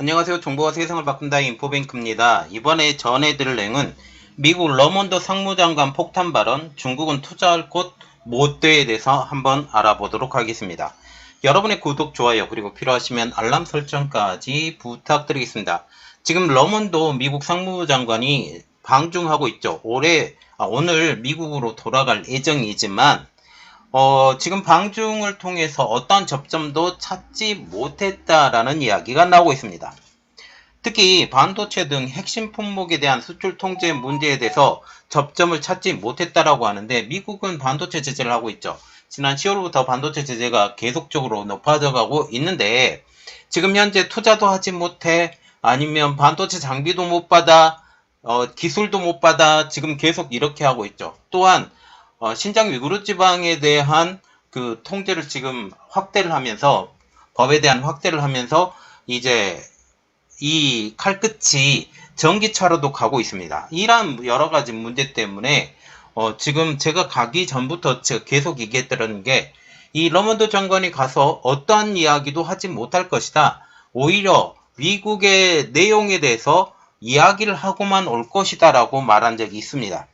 안녕하세요. 정보와 세상을 바꾼다 인포뱅크입니다. 이번에 전해드릴 내용은 미국 러몬드 상무장관 폭탄 발언, 중국은 투자할 곳 못 돼에 대해서 한번 알아보도록 하겠습니다. 여러분의 구독, 좋아요, 그리고 필요하시면 알람 설정까지 부탁드리겠습니다. 지금 러몬드 미국 상무장관이 방중하고 있죠. 오늘 미국으로 돌아갈 예정이지만 지금 방중을 통해서 어떤 접점도 찾지 못했다라는 이야기가 나오고 있습니다. 특히 반도체 등 핵심 품목에 대한 수출 통제 문제에 대해서 접점을 찾지 못했다라고 하는데 미국은 반도체 제재를 하고 있죠. 지난 10월부터 반도체 제재가 계속적으로 높아져 가고 있는데 지금 현재 투자도 하지 못해 아니면 반도체 장비도 못 받아 기술도 못 받아 지금 계속 이렇게 하고 있죠. 또한 신장 위구르 지방에 대한 그 통제를 지금 확대를 하면서 법에 대한 확대를 하면서 이제 이 칼끝이 전기차로도 가고 있습니다. 이러한 여러 가지 문제 때문에 지금 제가 가기 전부터 제가 계속 얘기했던 게 이 러몬드 장관이 가서 어떠한 이야기도 하지 못할 것이다. 오히려 미국의 내용에 대해서 이야기를 하고만 올 것이다 라고 말한 적이 있습니다.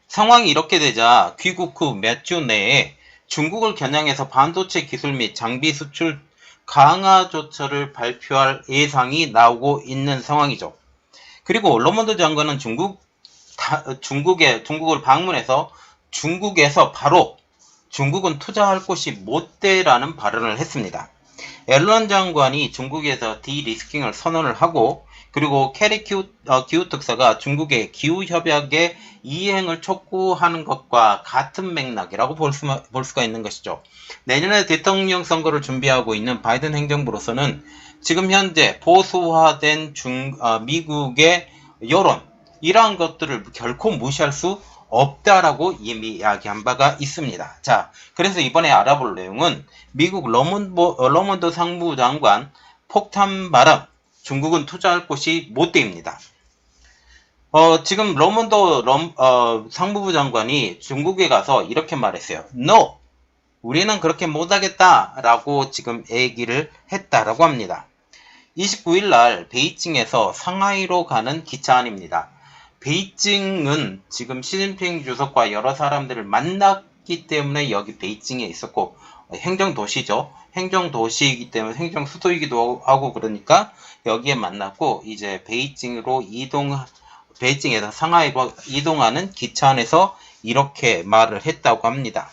상황이 이렇게 되자 귀국 후 몇 주 내에 중국을 겨냥해서 반도체 기술 및 장비 수출 강화 조처를 발표할 예상이 나오고 있는 상황이죠. 그리고 러몬드 장관은 중국을 방문해서 중국에서 바로 중국은 투자할 곳이 못 돼라는 발언을 했습니다. 앨런 장관이 중국에서 디리스킹을 선언을 하고 그리고 캐리 기후특사가 중국의 기후협약의 이행을 촉구하는 것과 같은 맥락이라고 볼 수가 있는 것이죠. 내년에 대통령 선거를 준비하고 있는 바이든 행정부로서는 지금 현재 보수화된 미국의 여론 이러한 것들을 결코 무시할 수 없다라고 이미 이야기한 바가 있습니다. 자, 그래서 이번에 알아볼 내용은 미국 러몬드 상무장관 폭탄 발언, 중국은 투자할 곳이 못 돼입니다. 지금 러몬드 상무부 장관이 중국에 가서 이렇게 말했어요. No! 우리는 그렇게 못하겠다라고 지금 얘기를 했다라고 합니다. 29일 날 베이징에서 상하이로 가는 기차 안입니다. 베이징은 지금 시진핑 주석과 여러 사람들을 만났기 때문에 여기 베이징에 있었고 행정도시죠. 행정도시이기 때문에 행정수도이기도 하고 그러니까 여기에 만났고 이제 베이징에서 상하이로 이동하는 기차 안에서 이렇게 말을 했다고 합니다.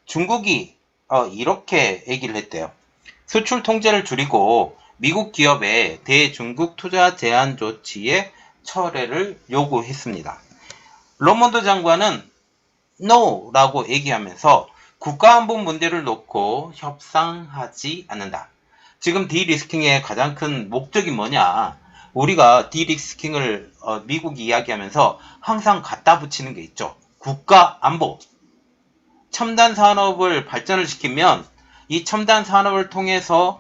중국이 이렇게 얘기를 했대요. 수출 통제를 줄이고 미국 기업의 대중국 투자 제한 조치에 철회를 요구했습니다. 러몬드 장관은 NO라고 얘기하면서 국가안보 문제를 놓고 협상하지 않는다. 지금 디리스킹의 가장 큰 목적이 뭐냐? 우리가 디리스킹을 미국이 이야기하면서 항상 갖다 붙이는 게 있죠. 국가안보. 첨단 산업을 발전을 시키면 이 첨단 산업을 통해서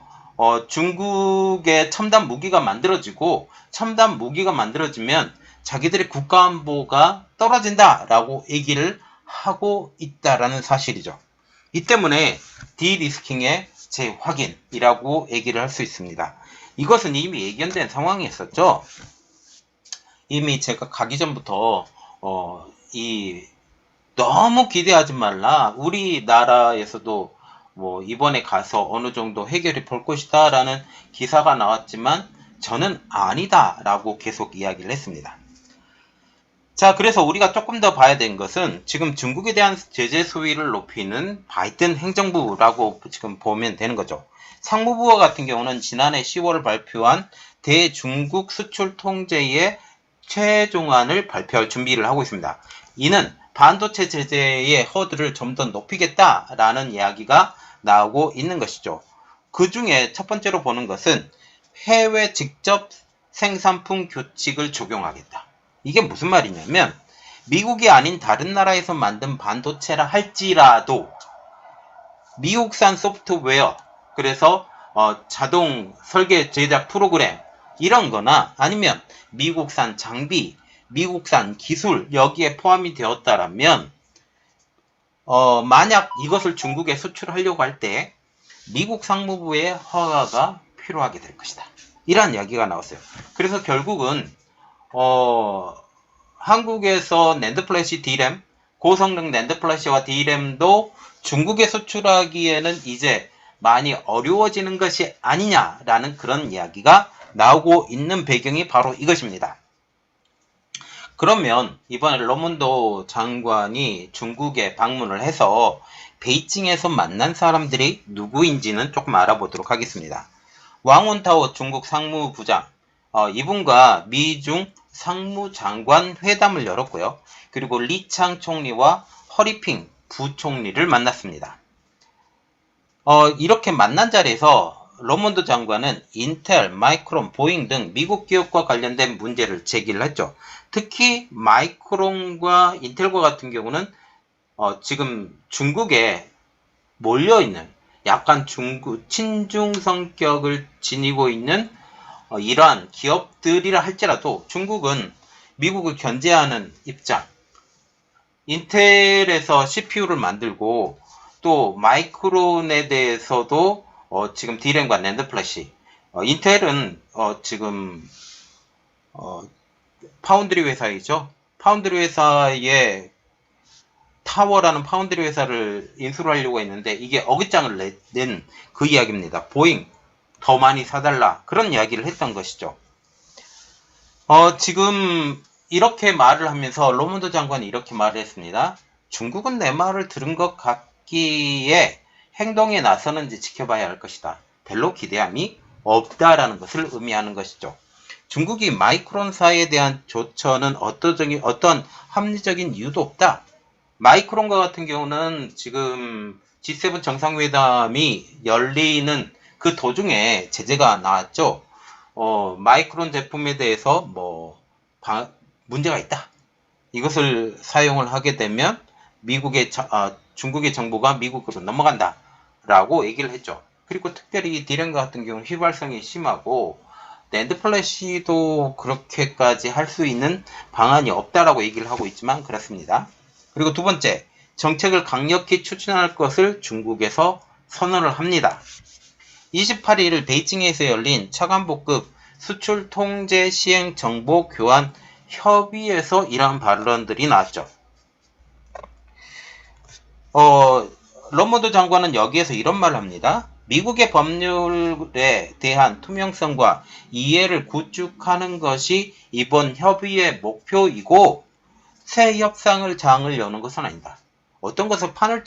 중국의 첨단 무기가 만들어지고 첨단 무기가 만들어지면 자기들의 국가안보가 떨어진다라고 얘기를 하고 있다라는 사실이죠. 이 때문에 디리스킹의 재확인이라고 얘기를 할 수 있습니다. 이것은 이미 예견된 상황이었었죠. 이미 제가 가기 전부터 너무 기대하지 말라. 우리나라에서도 뭐 이번에 가서 어느 정도 해결이 볼 것이다 라는 기사가 나왔지만 저는 아니다 라고 계속 이야기를 했습니다. 자, 그래서 우리가 조금 더 봐야 되는 것은 지금 중국에 대한 제재 수위를 높이는 바이든 행정부라고 지금 보면 되는 거죠. 상무부와 같은 경우는 지난해 10월 발표한 대중국 수출 통제의 최종안을 발표할 준비를 하고 있습니다. 이는 반도체 제재의 허들을 좀 더 높이겠다라는 이야기가 나오고 있는 것이죠. 그 중에 첫 번째로 보는 것은 해외 직접 생산품 규칙을 적용하겠다. 이게 무슨 말이냐면 미국이 아닌 다른 나라에서 만든 반도체라 할지라도 미국산 소프트웨어, 그래서 자동 설계 제작 프로그램 이런 거나 아니면 미국산 장비, 미국산 기술 여기에 포함이 되었다라면 만약 이것을 중국에 수출하려고 할 때 미국 상무부의 허가가 필요하게 될 것이다. 이란 이야기가 나왔어요. 그래서 결국은 한국에서 낸드 플래시 D램, 고성능 낸드 플래시와 D램도 중국에 수출하기에는 이제 많이 어려워지는 것이 아니냐라는 그런 이야기가 나오고 있는 배경이 바로 이것입니다. 그러면 이번에 러몬도 장관이 중국에 방문을 해서 베이징에서 만난 사람들이 누구인지는 조금 알아보도록 하겠습니다. 왕원타오 중국 상무부장, 이분과 미중 상무장관 회담을 열었고요. 그리고 리창 총리와 허리핑 부총리를 만났습니다. 이렇게 만난 자리에서 러몬도 장관은 인텔, 마이크론, 보잉 등 미국 기업과 관련된 문제를 제기를 했죠. 특히 마이크론과 인텔과 같은 경우는 지금 중국에 몰려있는 약간 친중 성격을 지니고 있는 이러한 기업들이라 할지라도 중국은 미국을 견제하는 입장, 인텔에서 CPU를 만들고 또 마이크론에 대해서도 지금 D램과 낸드 플래시, 인텔은 지금 파운드리 회사이죠. 파운드리 회사의 타워라는 파운드리 회사를 인수를 하려고 했는데 이게 어깃장을 낸 그 이야기입니다. 보잉 더 많이 사달라 그런 이야기를 했던 것이죠. 지금 이렇게 말을 하면서 러몬도 장관이 이렇게 말을 했습니다. 중국은 내 말을 들은 것 같기에 행동에 나서는지 지켜봐야 할 것이다. 별로 기대함이 없다라는 것을 의미하는 것이죠. 중국이 마이크론사에 대한 조처는 어떤 합리적인 이유도 없다. 마이크론과 같은 경우는 지금 G7 정상회담이 열리는 그 도중에 제재가 나왔죠. 마이크론 제품에 대해서 문제가 있다. 이것을 사용을 하게 되면 중국의 정보가 미국으로 넘어간다. 라고 얘기를 했죠. 그리고 특별히 D램 같은 경우는 휘발성이 심하고 낸드 플래시도 그렇게까지 할 수 있는 방안이 없다라고 얘기를 하고 있지만 그렇습니다. 그리고 두 번째, 정책을 강력히 추진할 것을 중국에서 선언을 합니다. 28일 베이징에서 열린 차관보급 수출 통제 시행 정보 교환 협의에서 이러한 발언들이 나왔죠. 러몬도 장관은 여기에서 이런 말을 합니다. 미국의 법률에 대한 투명성과 이해를 구축하는 것이 이번 협의의 목표이고 새 협상을 장을 여는 것은 아니다. 어떤 것을 판을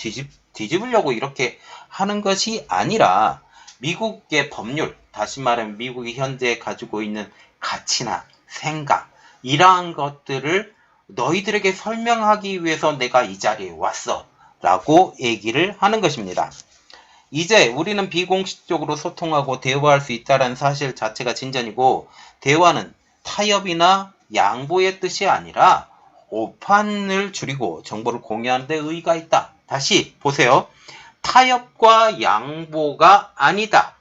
뒤집으려고 이렇게 하는 것이 아니라 미국의 법률, 다시 말하면 미국이 현재 가지고 있는 가치나 생각, 이러한 것들을 너희들에게 설명하기 위해서 내가 이 자리에 왔어 라고 얘기를 하는 것입니다. 이제 우리는 비공식적으로 소통하고 대화할 수 있다는 사실 자체가 진전이고 대화는 타협이나 양보의 뜻이 아니라 오판을 줄이고 정보를 공유하는 데 의의가 있다. 다시 보세요. 타협과 양보가 아니다.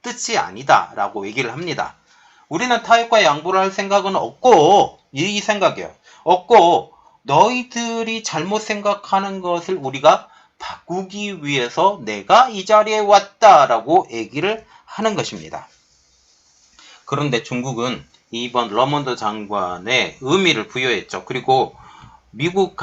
뜻이 아니다. 라고 얘기를 합니다. 우리는 타협과 양보를 할 생각은 없고 이 생각이에요. 없고 너희들이 잘못 생각하는 것을 우리가 바꾸기 위해서 내가 이 자리에 왔다라고 얘기를 하는 것입니다. 그런데 중국은 이번 러몬도 장관의 의미를 부여했죠. 그리고 미국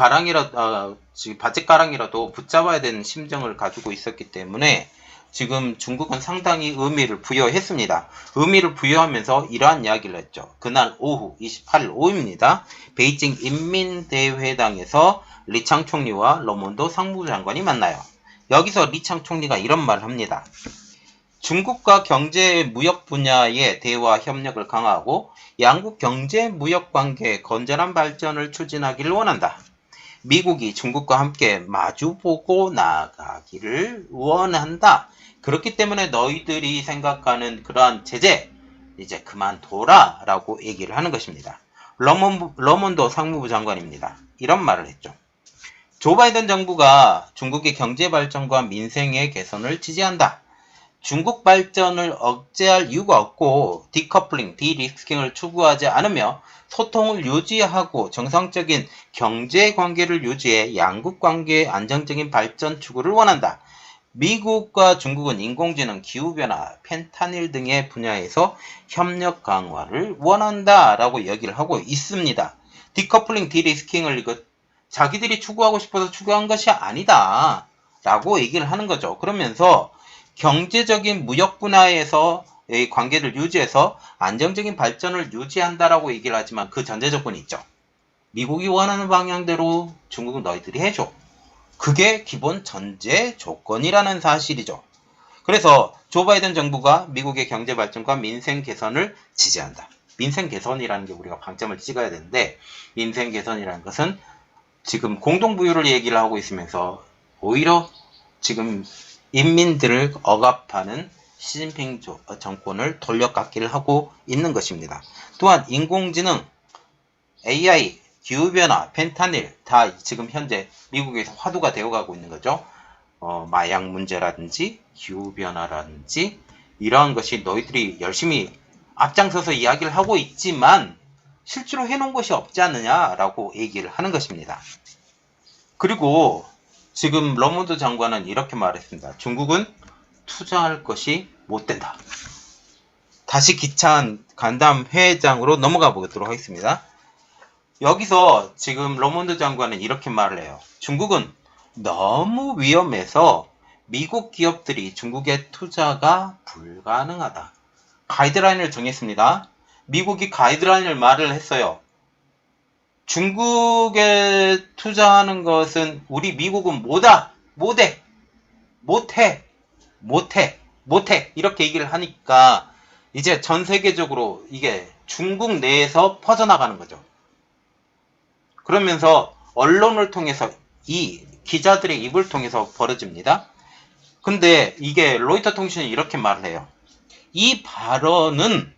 바짓가랑이라도 붙잡아야 되는 심정을 가지고 있었기 때문에 지금 중국은 상당히 의미를 부여했습니다. 의미를 부여하면서 이러한 이야기를 했죠. 그날 오후 28일 오후입니다. 베이징 인민대회당에서 리창 총리와 러몬도 상무장관이 만나요. 여기서 리창 총리가 이런 말을 합니다. 중국과 경제 무역 분야의 대화 협력을 강화하고 양국 경제 무역 관계의 건전한 발전을 추진하기를 원한다. 미국이 중국과 함께 마주보고 나가기를 원한다. 그렇기 때문에 너희들이 생각하는 그러한 제재 이제 그만둬라 라고 얘기를 하는 것입니다. 러몬도 상무부 장관입니다. 이런 말을 했죠. 조 바이든 정부가 중국의 경제 발전과 민생의 개선을 지지한다. 중국 발전을 억제할 이유가 없고 디커플링, 디리스킹을 추구하지 않으며 소통을 유지하고 정상적인 경제 관계를 유지해 양국 관계의 안정적인 발전 추구를 원한다. 미국과 중국은 인공지능, 기후변화, 펜타닐 등의 분야에서 협력 강화를 원한다라고 얘기를 하고 있습니다. 디커플링, 디리스킹을 이거 자기들이 추구하고 싶어서 추구한 것이 아니다 라고 얘기를 하는 거죠. 그러면서 경제적인 무역 분야에서 의 관계를 유지해서 안정적인 발전을 유지한다라고 얘기를 하지만 그 전제 조건이 있죠. 미국이 원하는 방향대로 중국은 너희들이 해줘. 그게 기본 전제 조건이라는 사실이죠. 그래서 조 바이든 정부가 미국의 경제 발전과 민생 개선을 지지한다. 민생 개선이라는 게 우리가 방점을 찍어야 되는데, 민생 개선이라는 것은 지금 공동부유를 얘기를 하고 있으면서 오히려 지금 인민들을 억압하는 시진핑 정권을 돌려깎기를 하고 있는 것입니다. 또한 인공지능, AI, 기후변화, 펜타닐 다 지금 현재 미국에서 화두가 되어가고 있는 거죠. 마약 문제라든지 기후변화라든지 이러한 것이 너희들이 열심히 앞장서서 이야기를 하고 있지만 실제로 해놓은 것이 없지 않느냐라고 얘기를 하는 것입니다. 그리고 지금 러몬드 장관은 이렇게 말했습니다. 중국은 투자할 것이 못 된다. 다시 기차한 간담 회장으로 넘어가 보도록 하겠습니다. 여기서 지금 러몬드 장관은 이렇게 말을 해요. 중국은 너무 위험해서 미국 기업들이 중국에 투자가 불가능하다. 가이드라인을 정했습니다. 미국이 가이드라인을 말을 했어요. 중국에 투자하는 것은 우리 미국은 못해 이렇게 얘기를 하니까 이제 전 세계적으로 이게 중국 내에서 퍼져나가는 거죠. 그러면서 언론을 통해서 이 기자들의 입을 통해서 벌어집니다. 근데 이게 로이터 통신이 이렇게 말을 해요. 이 발언은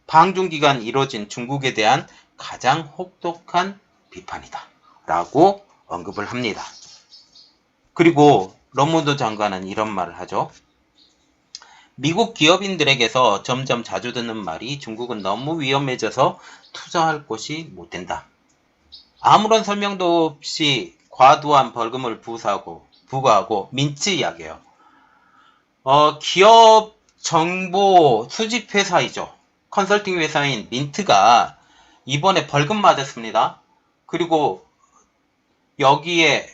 방중기간 이뤄진 중국에 대한 가장 혹독한 비판이다 라고 언급을 합니다. 그리고 러몬드 장관은 이런 말을 하죠. 미국 기업인들에게서 점점 자주 듣는 말이 중국은 너무 위험해져서 투자할 곳이 못 된다. 아무런 설명도 없이 과도한 벌금을 부과하고 민츠 이야기예요. 기업 정보 수집 회사이죠. 컨설팅 회사인 민트가 이번에 벌금 맞았습니다. 그리고 여기에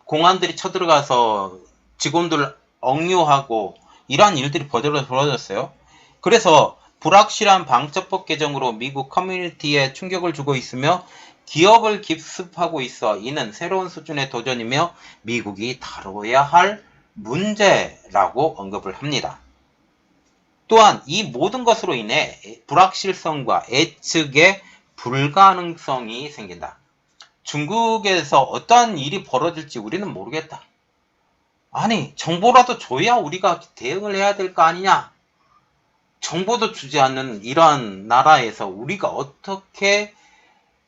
공안들이 쳐들어가서 직원들 억류하고 이러한 일들이 벌어졌어요. 그래서 불확실한 방첩법 개정으로 미국 커뮤니티에 충격을 주고 있으며 기업을 기습하고 있어 이는 새로운 수준의 도전이며 미국이 다뤄야 할 문제라고 언급을 합니다. 또한 이 모든 것으로 인해 불확실성과 예측의 불가능성이 생긴다. 중국에서 어떠한 일이 벌어질지 우리는 모르겠다. 아니, 정보라도 줘야 우리가 대응을 해야 될 거 아니냐? 정보도 주지 않는 이러한 나라에서 우리가 어떻게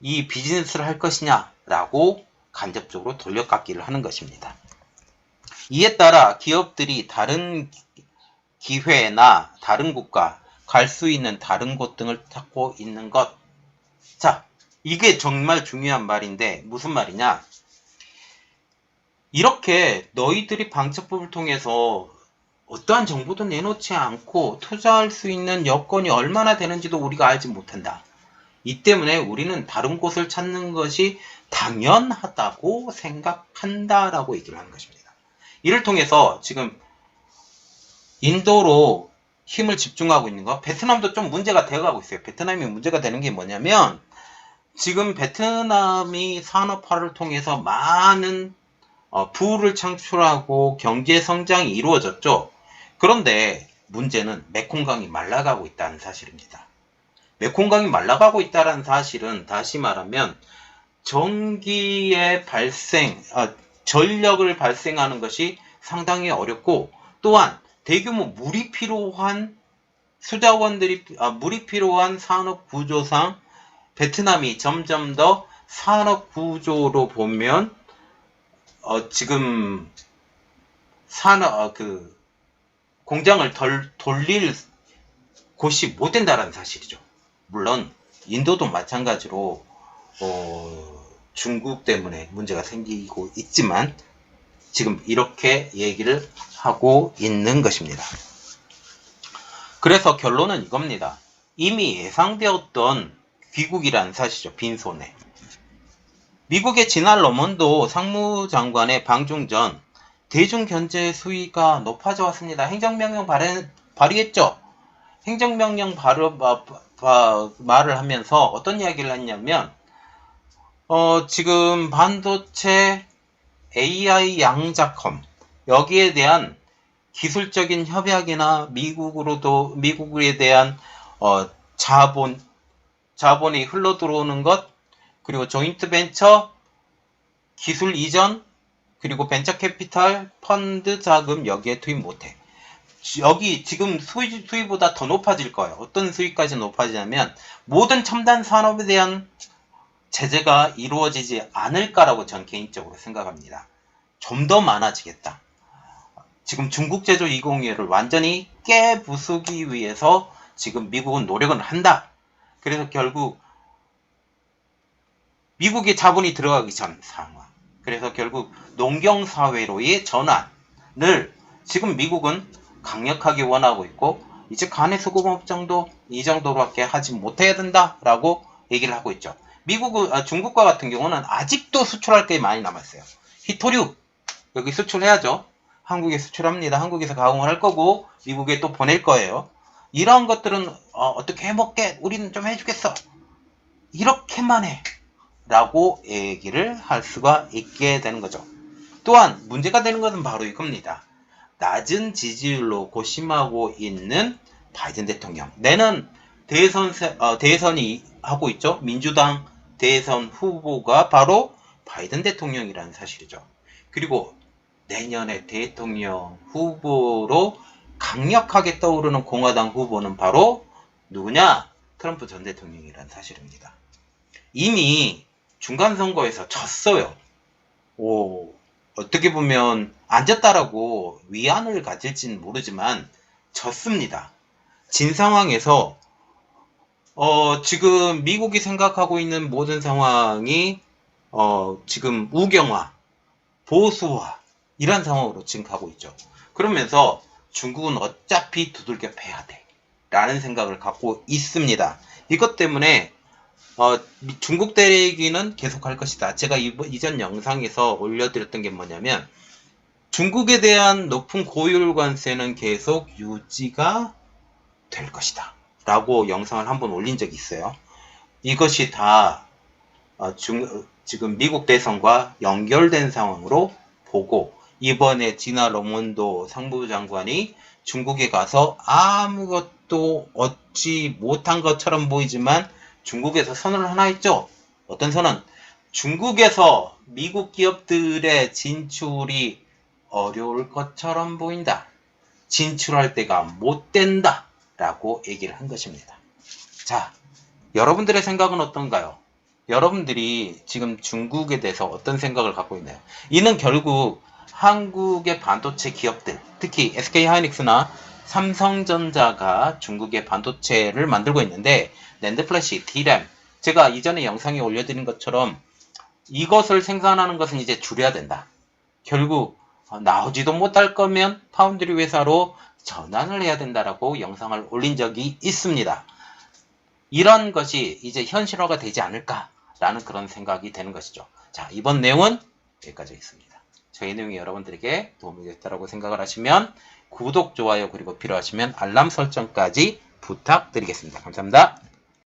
이 비즈니스를 할 것이냐라고 간접적으로 돌려깎기를 하는 것입니다. 이에 따라 기업들이 다른 기회나 다른 국가, 갈 수 있는 다른 곳 등을 찾고 있는 것. 자, 이게 정말 중요한 말인데 무슨 말이냐? 이렇게 너희들이 방첩법을 통해서 어떠한 정보도 내놓지 않고 투자할 수 있는 여건이 얼마나 되는지도 우리가 알지 못한다. 이 때문에 우리는 다른 곳을 찾는 것이 당연하다고 생각한다라고 얘기를 하는 것입니다. 이를 통해서 지금 인도로 힘을 집중하고 있는 거, 베트남도 좀 문제가 되어가고 있어요. 베트남이 문제가 되는 게 뭐냐면 지금 베트남이 산업화를 통해서 많은 부를 창출하고 경제 성장이 이루어졌죠. 그런데 문제는 메콩강이 말라가고 있다는 사실입니다. 메콩강이 말라가고 있다는 사실은 다시 말하면 전력을 발생하는 것이 상당히 어렵고 또한 대규모 물이 필요한 물이 필요한 산업 구조상 베트남이 점점 더 산업 구조로 보면 지금 공장을 돌릴 곳이 못 된다는 사실이죠. 물론 인도도 마찬가지로 중국 때문에 문제가 생기고 있지만 지금 이렇게 얘기를 하고 있는 것입니다. 그래서 결론은 이겁니다. 이미 예상되었던 귀국이라는 사실이죠. 빈손에. 미국의 지난 러먼도 상무장관의 방중 전 대중경제 수위가 높아져 왔습니다. 행정명령 발의했죠. 행정명령 말을 하면서 어떤 이야기를 했냐면 지금 반도체 AI 양자컴 여기에 대한 기술적인 협약이나 미국에 대한 자본이 흘러 들어오는 것, 그리고 조인트 벤처, 기술 이전, 그리고 벤처 캐피탈, 펀드 자금 여기에 투입 못해. 여기 지금 수위보다 더 높아질 거예요. 어떤 수위까지 높아지냐면 모든 첨단 산업에 대한 제재가 이루어지지 않을까라고 전 개인적으로 생각합니다. 좀 더 많아지겠다. 지금 중국 제조 2025를 완전히 깨부수기 위해서 지금 미국은 노력을 한다. 그래서 결국 미국의 자본이 들어가기 전 상황. 그래서 결국 농경사회로의 전환을 지금 미국은 강력하게 원하고 있고 이제 간해수공업정도 이 정도로밖에 하지 못해야 된다라고 얘기를 하고 있죠. 중국과 같은 경우는 아직도 수출할 게 많이 남았어요. 히토류 여기 수출해야죠. 한국에 수출합니다. 한국에서 가공을 할 거고 미국에 또 보낼 거예요. 이런 것들은 어떻게 해먹게 우리는 좀 해주겠어. 이렇게만 해 라고 얘기를 할 수가 있게 되는 거죠. 또한 문제가 되는 것은 바로 이겁니다. 낮은 지지율로 고심하고 있는 바이든 대통령. 내년 대선이 하고 있죠. 민주당 대선 후보가 바로 바이든 대통령이라는 사실이죠. 그리고 내년에 대통령 후보로 강력하게 떠오르는 공화당 후보는 바로 누구냐? 트럼프 전 대통령이라는 사실입니다. 이미 중간선거에서 졌어요. 어떻게 보면 안 졌다라고 위안을 가질지는 모르지만 졌습니다. 진 상황에서 지금 미국이 생각하고 있는 모든 상황이 지금 우경화, 보수화 이런 상황으로 지금 가고 있죠. 그러면서 중국은 어차피 두들겨 패야 돼 라는 생각을 갖고 있습니다. 이것 때문에 중국 대기는 계속할 것이다. 제가 이전 영상에서 올려드렸던 게 뭐냐면 중국에 대한 높은 고율 관세는 계속 유지가 될 것이다 라고 영상을 한번 올린 적이 있어요. 이것이 다 지금 미국 대선과 연결된 상황으로 보고 이번에 지나 러먼도 상무장관이 중국에 가서 아무것도 얻지 못한 것처럼 보이지만 중국에서 선언을 하나 했죠. 어떤 선언? 중국에서 미국 기업들의 진출이 어려울 것처럼 보인다. 진출할 때가 못 된다. 라고 얘기를 한 것입니다. 자, 여러분들의 생각은 어떤가요? 여러분들이 지금 중국에 대해서 어떤 생각을 갖고 있나요? 이는 결국 한국의 반도체 기업들, 특히 SK하이닉스나 삼성전자가 중국의 반도체를 만들고 있는데 낸드플래시, D램, 제가 이전에 영상에 올려드린 것처럼 이것을 생산하는 것은 이제 줄여야 된다. 결국 나오지도 못할 거면 파운드리 회사로 전환을 해야 된다라고 영상을 올린 적이 있습니다. 이런 것이 이제 현실화가 되지 않을까라는 그런 생각이 되는 것이죠. 자, 이번 내용은 여기까지 있습니다. 저희 내용이 여러분들에게 도움이 됐다고 생각을 하시면 구독, 좋아요, 그리고 필요하시면 알람 설정까지 부탁드리겠습니다. 감사합니다.